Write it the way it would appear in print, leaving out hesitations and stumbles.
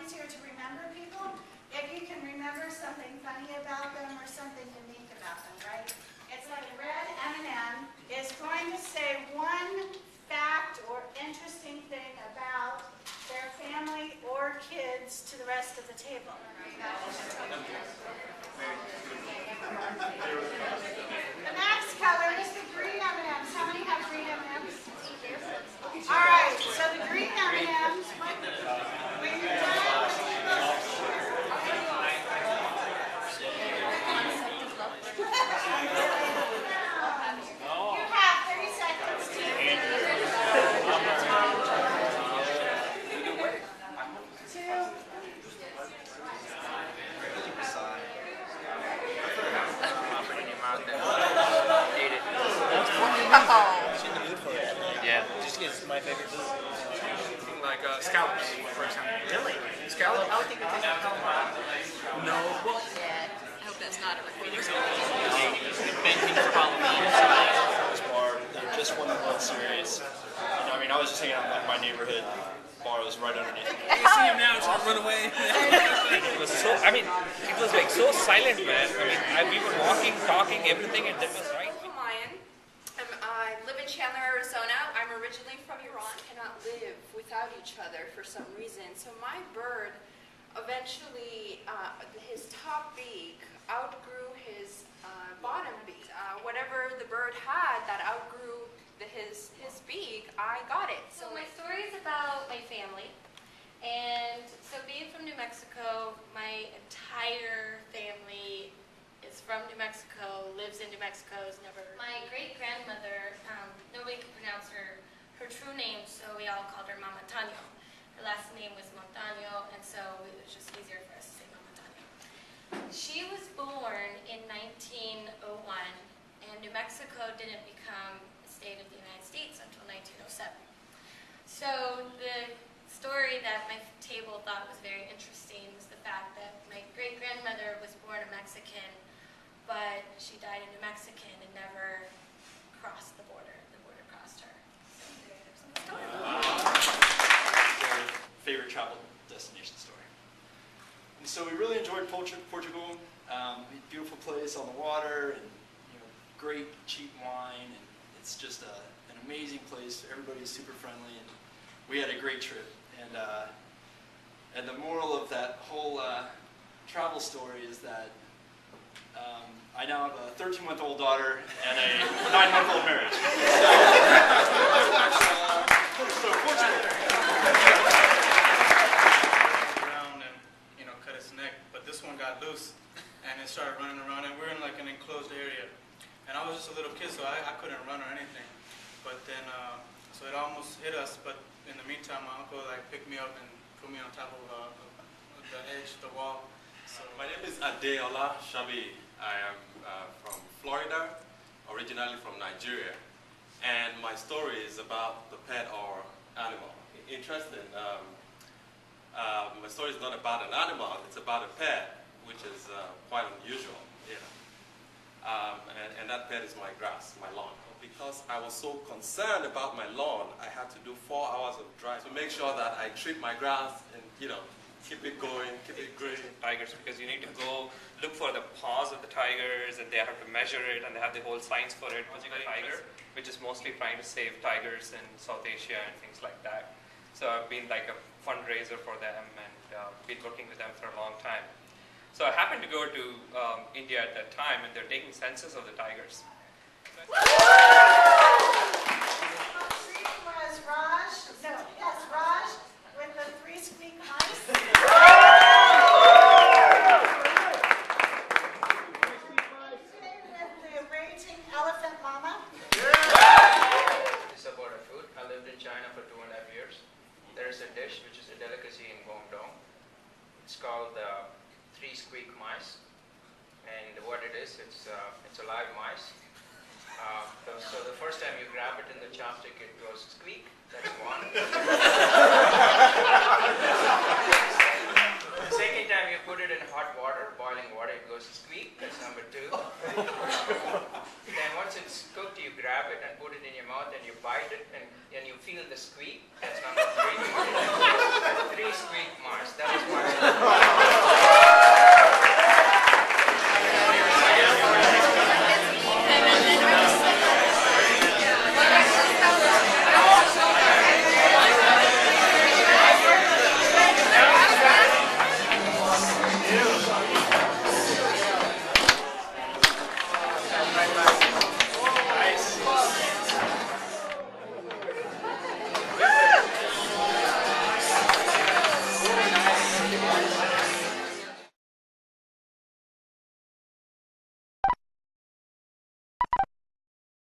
easier to remember people if you can remember something funny about them or something unique about them, right? It's like a red M&M is going to say one fact or interesting thing about their family or kids to the rest of the table. The next color is the green M&Ms. How many have green M&Ms? All right, so the green M&Ms, when you're done with you have 30 seconds to Yeah, just is my favorite food. Like scallops, for example. Really? Scallops? I would think it tastes like calamari. No. Well, I hope that's not a repeating. Inventing for Halloween. This bar, they just won the World Series. And, I mean, I was just hanging out in my neighborhood. Bar was right underneath me. you see him now, trying to run away. It was so, I mean, it was like so silent, man. I mean, we were walking, talking, everything, and that was right. I live in Chandler, Arizona. I'm originally from Iran, cannot live without each other for some reason. So my bird eventually, his top beak outgrew his bottom beak. Whatever the bird had that outgrew his beak, I got it. So my story is about my family. And so being from New Mexico, my entire family is from New Mexico, lives in New Mexico, is never... My great-grandmother, nobody could pronounce her true name, so we all called her Mama Tanyo. Her last name was Montaño, and so it was just easier for us to say Mama Tanyo. She was born in 1901, and New Mexico didn't become a state of the United States until 1907. So the story that my table thought was very interesting was the fact that my great-grandmother was born a Mexican, but she died a New Mexican and never crossed the border. The border crossed her. So there's the story. Their favorite travel destination story. And so we really enjoyed Portugal. Beautiful place on the water, and great cheap wine, and it's just an amazing place. Everybody's super friendly, and we had a great trip. And the moral of that whole travel story is that I now have a 13-month-old daughter and a 9-month-old marriage. So Portugal. Around and cut its neck, but this one got loose, and it started running around, and we're in like an enclosed area, and I was just a little kid, so I couldn't run or anything. But then, so it almost hit us, but in the meantime, my uncle picked me up and put me on top of the edge, the wall. So my name is Adeola Shabi. I am from Florida, originally from Nigeria, and my story is about the pet or animal. Interesting. My story is not about an animal; it's about a pet, which is quite unusual. And that pet is my grass, my lawn. Because I was so concerned about my lawn, I had to do 4 hours of drive to make sure that I treat my grass and keep it going, keep it growing. Tigers, because you need to go look for the paws of the tigers, and they have to measure it, and they have the whole science for it. Tiger, which is mostly trying to save tigers in South Asia and things like that. So I've been like a fundraiser for them, and been working with them for a long time. So I happened to go to India at that time, and they're taking census of the tigers. Was Raj? No, yes, Raj with the 3 squeak mice. With the raging elephant mama. It's about a food. I lived in China for 2.5 years. There is a dish which is a delicacy in Guangdong. It's called 3 squeak mice, and what it is, it's a live mice. So the first time you grab it in the chopstick, it goes squeak. That's one. The second time you put it in hot water, boiling water, it goes squeak. That's number 2. Then once it's cooked, you grab it and put it in your mouth and you bite it and you feel the squeak. That's number 3.